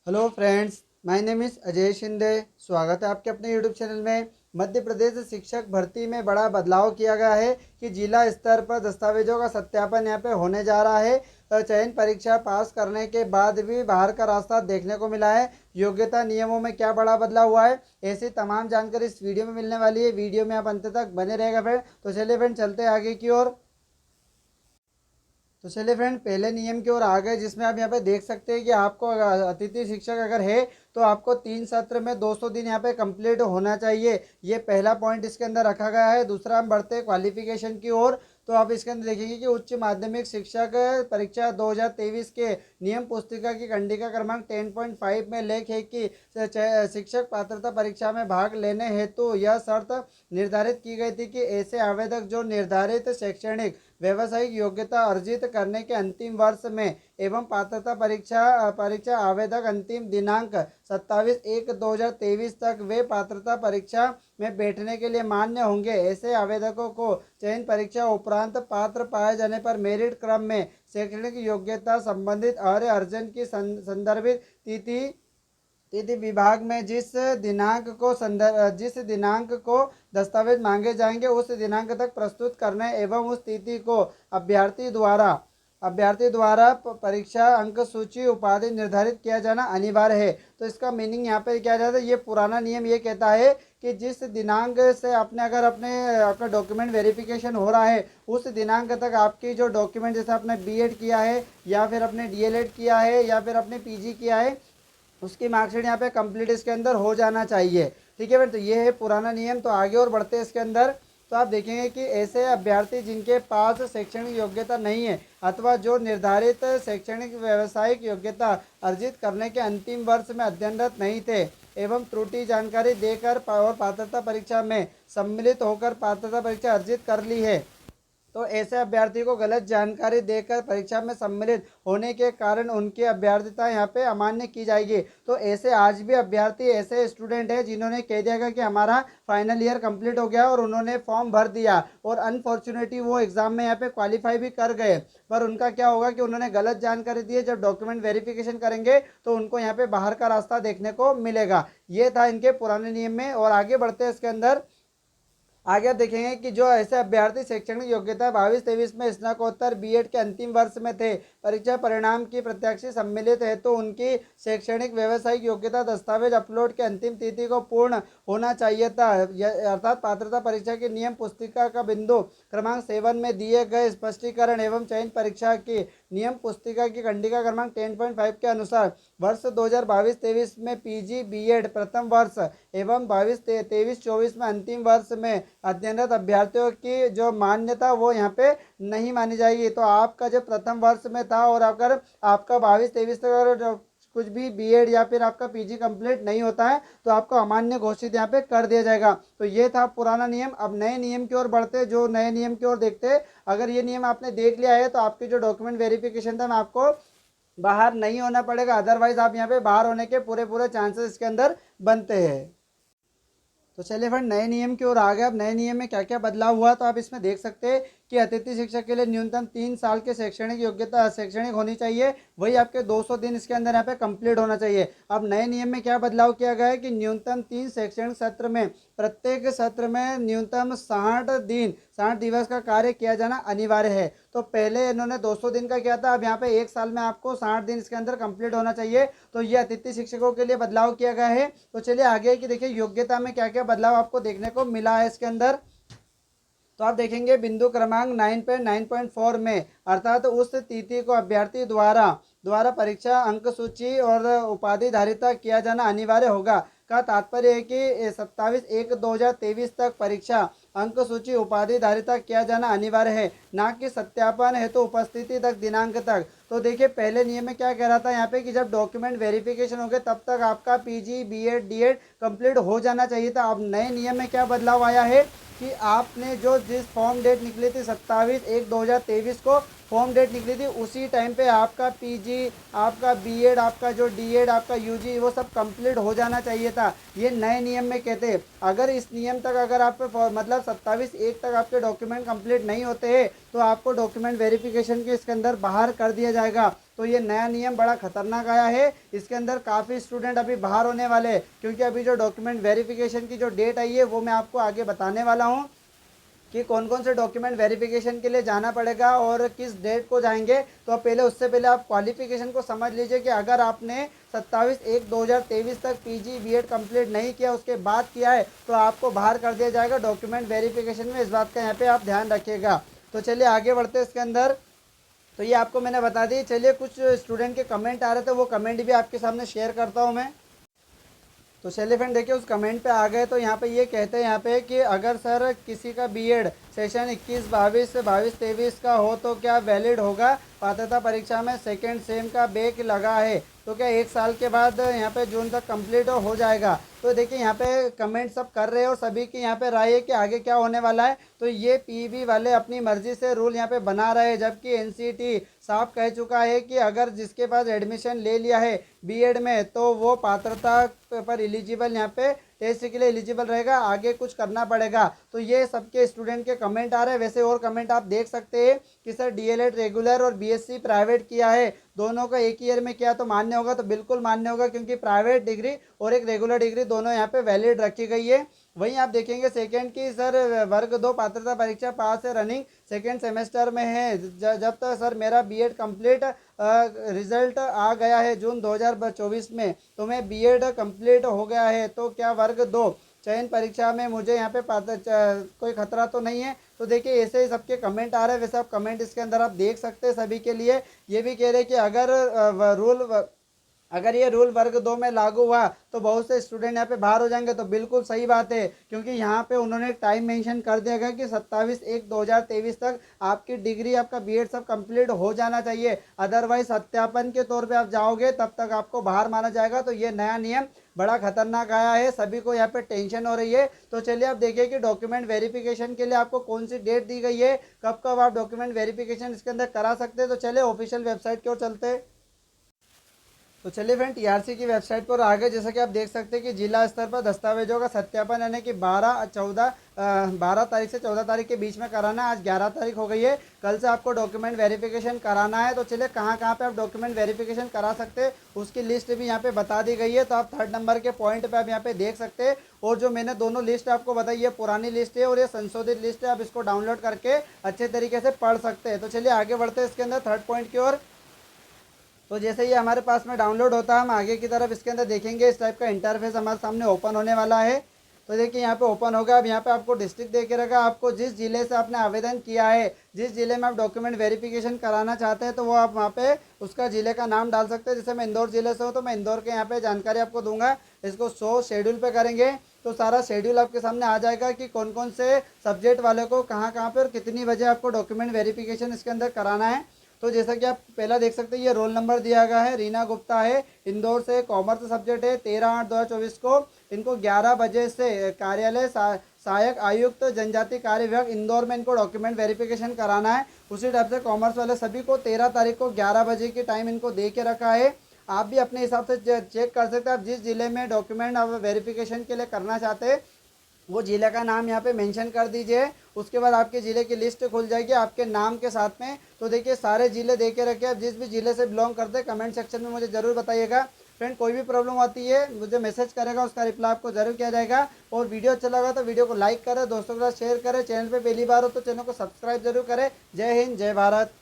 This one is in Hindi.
Hello friends, my name is Ajay Shinde. स्वागत है आपके अपने यूट्यूब चैनल में। मध्य प्रदेश शिक्षक भर्ती में बड़ा बदलाव किया गया है कि जिला स्तर पर दस्तावेजों का सत्यापन यहाँ पे होने जा रहा है। चयन परीक्षा पास करने के बाद भी बाहर का रास्ता देखने को मिला है। योग्यता नियमों में क्या बड़ा बदलाव हुआ है, ऐसी तमाम जानकारी इस वीडियो में मिलने वाली है। वीडियो में आप अंत तक बने रहेगा फ्रेंड। तो चलिए फ्रेंड, चलते हैं आगे की ओर। तो चलिए फ्रेंड, पहले नियम की ओर आ गए, जिसमें आप यहाँ पे देख सकते हैं कि आपको अतिथि शिक्षक अगर है तो आपको 3 सत्र में 200 दिन यहाँ पे कंप्लीट होना चाहिए। ये पहला पॉइंट इसके अंदर रखा गया है। दूसरा, हम बढ़ते हैं क्वालिफिकेशन की ओर। तो आप इसके अंदर देखेंगे कि उच्च माध्यमिक शिक्षक परीक्षा 2023 के नियम पुस्तिका की कंडिका क्रमांक 10.5 में लेख है कि शिक्षक पात्रता परीक्षा में भाग लेने हेतु यह शर्त निर्धारित की गई थी कि ऐसे आवेदक जो निर्धारित शैक्षणिक व्यावसायिक योग्यता अर्जित करने के अंतिम वर्ष में एवं पात्रता परीक्षा परीक्षा आवेदक अंतिम दिनांक 27/1/2023 तक वे पात्रता परीक्षा में बैठने के लिए मान्य होंगे। ऐसे आवेदकों को चयन परीक्षा उपरांत पात्र पाए जाने पर मेरिट क्रम में शैक्षणिक योग्यता संबंधित अर्य अर्जन की संदर्भित तिथि तिथि विभाग में जिस दिनांक को दस्तावेज मांगे जाएंगे उस दिनांक तक प्रस्तुत करने एवं उस तिथि को अभ्यर्थी द्वारा परीक्षा अंक सूची उपाधि निर्धारित किया जाना अनिवार्य है। तो इसका मीनिंग यहाँ पे क्या जाता है, ये पुराना नियम ये कहता है कि जिस दिनांक से आपने अगर आपका डॉक्यूमेंट वेरिफिकेशन हो रहा है उस दिनांक तक आपकी जो डॉक्यूमेंट, जैसे आपने बीएड किया है या फिर आपने डीएलएड किया है या फिर आपने पीजी किया है, उसकी मार्कशीट यहाँ पे कंप्लीट इसके अंदर हो जाना चाहिए। ठीक है भाई, तो ये है पुराना नियम। तो आगे और बढ़ते हैं इसके अंदर। तो आप देखेंगे कि ऐसे अभ्यर्थी जिनके पास शैक्षणिक योग्यता नहीं है अथवा जो निर्धारित शैक्षणिक व्यावसायिक योग्यता अर्जित करने के अंतिम वर्ष में अध्ययनरत नहीं थे एवं त्रुटि जानकारी देकर और पात्रता परीक्षा में सम्मिलित होकर पात्रता परीक्षा अर्जित कर ली है, तो ऐसे अभ्यर्थी को गलत जानकारी देकर परीक्षा में सम्मिलित होने के कारण उनकी अभ्यर्थता यहाँ पे अमान्य की जाएगी। तो ऐसे आज भी अभ्यर्थी ऐसे स्टूडेंट हैं जिन्होंने कह दिया कि हमारा फाइनल ईयर कंप्लीट हो गया और उन्होंने फॉर्म भर दिया और अनफॉर्चुनेटली वो एग्जाम में यहाँ पे क्वालिफाई भी कर गए, पर उनका क्या होगा कि उन्होंने गलत जानकारी दी है। जब डॉक्यूमेंट वेरिफिकेशन करेंगे तो उनको यहाँ पे बाहर का रास्ता देखने को मिलेगा। ये था इनके पुराने नियम में। और आगे बढ़ते हैं इसके अंदर। आगे आप देखेंगे कि जो ऐसे अभ्यर्थी शैक्षणिक योग्यता 22-23 में स्नातकोत्तर बीएड के अंतिम वर्ष में थे, परीक्षा परिणाम की प्रत्याशी सम्मिलित है, तो उनकी शैक्षणिक व्यावसायिक योग्यता दस्तावेज अपलोड के अंतिम तिथि को पूर्ण होना चाहिए था। अर्थात पात्रता परीक्षा की नियम पुस्तिका का बिंदु क्रमांक 7 में दिए गए स्पष्टीकरण एवं चयन परीक्षा की नियम पुस्तिका की कंडिका क्रमांक 10.5 के अनुसार वर्ष 2022-23 में पीजी बीएड प्रथम वर्ष एवं 22-23-24 में अंतिम वर्ष में अध्ययनरत अभ्यर्थियों की जो मान्यता वो यहाँ पे नहीं मानी जाएगी। तो आपका जो प्रथम वर्ष में था और अगर आपका 22-23 तक अगर कुछ भी बीएड या फिर आपका पीजी कंप्लीट नहीं होता है तो आपको अमान्य घोषित यहाँ पे कर दिया जाएगा। तो ये था पुराना नियम। अब नए नियम की ओर बढ़ते, जो नए नियम की ओर देखते। अगर ये नियम आपने देख लिया है तो आपकी जो डॉक्यूमेंट वेरिफिकेशन था, मैं आपको बाहर नहीं होना पड़ेगा, अदरवाइज आप यहाँ पे बाहर होने के पूरे पूरे चांसेस इसके अंदर बनते हैं। तो चलिए फ्रेंड, नए नियम की ओर आ गए। अब नए नियम में क्या क्या बदलाव हुआ तो आप इसमें देख सकते हैं कि अतिथि शिक्षक के लिए न्यूनतम 3 साल के शैक्षणिक होनी चाहिए। वही आपके 200 दिन इसके अंदर यहाँ पे कंप्लीट होना चाहिए। अब नए नियम में क्या बदलाव किया गया है कि न्यूनतम 3 शैक्षणिक सत्र में प्रत्येक सत्र में न्यूनतम 60 दिवस का कार्य किया जाना अनिवार्य है। तो पहले इन्होंने 200 दिन का किया था, अब यहाँ पे 1 साल में आपको 60 दिन इसके अंदर कंप्लीट होना चाहिए। तो ये अतिथि शिक्षकों के लिए बदलाव किया गया है। तो चलिए आगे की देखिए योग्यता में क्या क्या बदलाव आपको देखने को मिला है इसके अंदर। तो आप देखेंगे बिंदु क्रमांक 9.4 में, अर्थात उस तिथि को अभ्यर्थी द्वारा परीक्षा अंक सूची और उपाधि धारिता किया जाना अनिवार्य होगा का तात्पर्य है कि 27/1/2023 तक परीक्षा अंक सूची उपाधि धारिता किया जाना अनिवार्य है, ना कि सत्यापन है तो उपस्थिति तक दिनांक तक। तो देखिए पहले नियम में क्या कह रहा था यहाँ पे कि जब डॉक्यूमेंट वेरिफिकेशन हो गए तब तक आपका पीजी बीएड डीएड कंप्लीट हो जाना चाहिए था। अब नए नियम में क्या बदलाव आया है कि आपने जिस फॉर्म डेट निकली थी 27/1/2023 को, फॉर्म डेट निकली थी उसी टाइम पे आपका पीजी, आपका बीएड, आपका जो डीएड, आपका यूजी, वो सब कंप्लीट हो जाना चाहिए था। ये नए नियम में कहते हैं अगर इस नियम तक अगर आप मतलब 27/1 तक आपके डॉक्यूमेंट कंप्लीट नहीं होते हैं तो आपको डॉक्यूमेंट वेरिफिकेशन के इसके अंदर बाहर कर दिया जाएगा। तो ये नया नियम बड़ा खतरनाक आया है, इसके अंदर काफ़ी स्टूडेंट अभी बाहर होने वाले हैं, क्योंकि अभी जो डॉक्यूमेंट वेरिफिकेशन की जो डेट आई है वो मैं आपको आगे बताने वाला हूँ कि कौन कौन से डॉक्यूमेंट वेरिफिकेशन के लिए जाना पड़ेगा और किस डेट को जाएंगे। तो अब पहले उससे पहले आप क्वालिफिकेशन को समझ लीजिए कि अगर आपने 27/1/2023 तक पीजी बीएड कंप्लीट नहीं किया, उसके बाद किया है, तो आपको बाहर कर दिया जाएगा डॉक्यूमेंट वेरिफिकेशन में। इस बात का यहाँ पे आप ध्यान रखिएगा। तो चलिए आगे बढ़ते हैं इसके अंदर। तो ये आपको मैंने बता दी। चलिए कुछ स्टूडेंट के कमेंट आ रहे थे, वो कमेंट भी आपके सामने शेयर करता हूँ मैं। तो चलिए फ्रेंड देखिए उस कमेंट पे आ गए। तो यहाँ पे ये कहते हैं यहाँ पे कि अगर सर किसी का बीएड सेशन 21-22 से 22-23 का हो तो क्या वैलिड होगा? पात्रता परीक्षा में सेकेंड सेम का बैक लगा है तो क्या 1 साल के बाद यहाँ पे जून तक कंप्लीट हो जाएगा? तो देखिए यहाँ पे कमेंट सब कर रहे हैं और सभी की यहाँ पे राय है कि आगे क्या होने वाला है। तो ये पीबी वाले अपनी मर्जी से रूल यहाँ पे बना रहे हैं, जबकि एनसीटी साफ कह चुका है कि अगर जिसके पास एडमिशन ले लिया है बीएड में तो वो पात्रता पर एलिजिबल यहाँ पे टेस्ट के लिए एलिजिबल रहेगा, आगे कुछ करना पड़ेगा। तो ये सबके स्टूडेंट के कमेंट आ रहे हैं। वैसे और कमेंट आप देख सकते हैं कि सर डीएलएड रेगुलर और बीएससी प्राइवेट किया है, दोनों का एक ही ईयर में किया तो मान्य होगा? तो बिल्कुल मान्य होगा, क्योंकि प्राइवेट डिग्री और एक रेगुलर डिग्री दोनों यहाँ पे वैलिड रखी गई है। वहीं आप देखेंगे सेकेंड की सर वर्ग 2 पात्रता परीक्षा पास है, रनिंग सेकेंड सेमेस्टर में है। जब तक सर मेरा बीएड कंप्लीट रिजल्ट आ गया है जून 2024 में तो मैं बीएड कंप्लीट हो गया है, तो क्या वर्ग 2 चयन परीक्षा में मुझे यहाँ पे कोई खतरा तो नहीं है? तो देखिए ऐसे ही सबके कमेंट आ रहे हैं। वैसे आप कमेंट इसके अंदर आप देख सकते हैं सभी के लिए। ये भी कह रहे हैं कि अगर ये रूल वर्ग 2 में लागू हुआ तो बहुत से स्टूडेंट यहाँ पे बाहर हो जाएंगे। तो बिल्कुल सही बात है, क्योंकि यहाँ पे उन्होंने एक टाइम मेंशन कर दिया गया कि 27/1/2023 तक आपकी डिग्री, आपका बीएड सब कंप्लीट हो जाना चाहिए। अदरवाइज सत्यापन के तौर पे आप जाओगे तब तक आपको बाहर माना जाएगा। तो ये नया नियम बड़ा खतरनाक आया है, सभी को यहाँ पे टेंशन हो रही है। तो चलिए आप देखिए कि डॉक्यूमेंट वेरिफिकेशन के लिए आपको कौन सी डेट दी गई है, कब कब आप डॉक्यूमेंट वेरिफिकेशन इसके अंदर करा सकते हैं। तो चलिए ऑफिशियल वेबसाइट की ओर चलते हैं। तो चलिए फ्रेंड टीआरसी की वेबसाइट पर आगे जैसा कि आप देख सकते हैं कि जिला स्तर पर दस्तावेजों का सत्यापन यानी कि 12 तारीख से 14 तारीख के बीच में कराना है। आज 11 तारीख हो गई है, कल से आपको डॉक्यूमेंट वेरिफिकेशन कराना है। तो चलिए कहाँ कहाँ पे आप डॉक्यूमेंट वेरिफिकेशन करा सकते हैं उसकी लिस्ट भी यहाँ पे बता दी गई है। तो आप 3rd नंबर के पॉइंट पे आप यहाँ पे देख सकते हैं। और जो मैंने दोनों लिस्ट आपको बताई है पुरानी लिस्ट है और ये संशोधित लिस्ट है, आप इसको डाउनलोड करके अच्छे तरीके से पढ़ सकते हैं। तो चलिए आगे बढ़ते हैं इसके अंदर 3rd पॉइंट की ओर। तो जैसे ये हमारे पास में डाउनलोड होता है हम आगे की तरफ इसके अंदर देखेंगे, इस टाइप का इंटरफेस हमारे सामने ओपन होने वाला है। तो देखिए यहाँ पे ओपन होगा। अब यहाँ पे आपको डिस्ट्रिक्ट दे के रखा, आपको जिस जिले से आपने आवेदन किया है, जिस जिले में आप डॉक्यूमेंट वेरिफिकेशन कराना चाहते हैं, तो वो आप वहाँ पे उसका जिले का नाम डाल सकते हैं। जैसे मैं इंदौर जिले से हूँ तो मैं इंदौर के यहाँ पे जानकारी आपको दूंगा। इसको शो शेड्यूल पे करेंगे तो सारा शेड्यूल आपके सामने आ जाएगा कि कौन कौन से सब्जेक्ट वाले को कहाँ कहाँ पे और कितनी बजे आपको डॉक्यूमेंट वेरिफिकेशन इसके अंदर कराना है। तो जैसा कि आप पहला देख सकते हैं ये रोल नंबर दिया गया है, रीना गुप्ता है, इंदौर से, कॉमर्स सब्जेक्ट है, 13/8/2024 को इनको 11 बजे से कार्यालय सहायक आयुक्त जनजाति कार्य विभाग इंदौर में इनको डॉक्यूमेंट वेरिफिकेशन कराना है। उसी टाइप से कॉमर्स वाले सभी को 13 तारीख को 11 बजे की टाइम इनको दे के रखा है। आप भी अपने हिसाब से चेक कर सकते हैं। आप जिस जिले में डॉक्यूमेंट आप वेरिफिकेशन के लिए करना चाहते हैं वो ज़िले का नाम यहाँ पे मेंशन कर दीजिए। उसके बाद आपके ज़िले की लिस्ट खुल जाएगी आपके नाम के साथ में। तो देखिए सारे ज़िले दे के रखे, आप जिस भी ज़िले से बिलोंग करते हैं कमेंट सेक्शन में मुझे ज़रूर बताइएगा। फ्रेंड कोई भी प्रॉब्लम आती है मुझे मैसेज करेगा, उसका रिप्लाई आपको ज़रूर किया जाएगा। और वीडियो अच्छा लगा तो वीडियो को लाइक करें, दोस्तों के साथ शेयर करें, चैनल पर पहली बार हो तो चैनल को सब्सक्राइब जरूर करें। जय हिंद, जय भारत।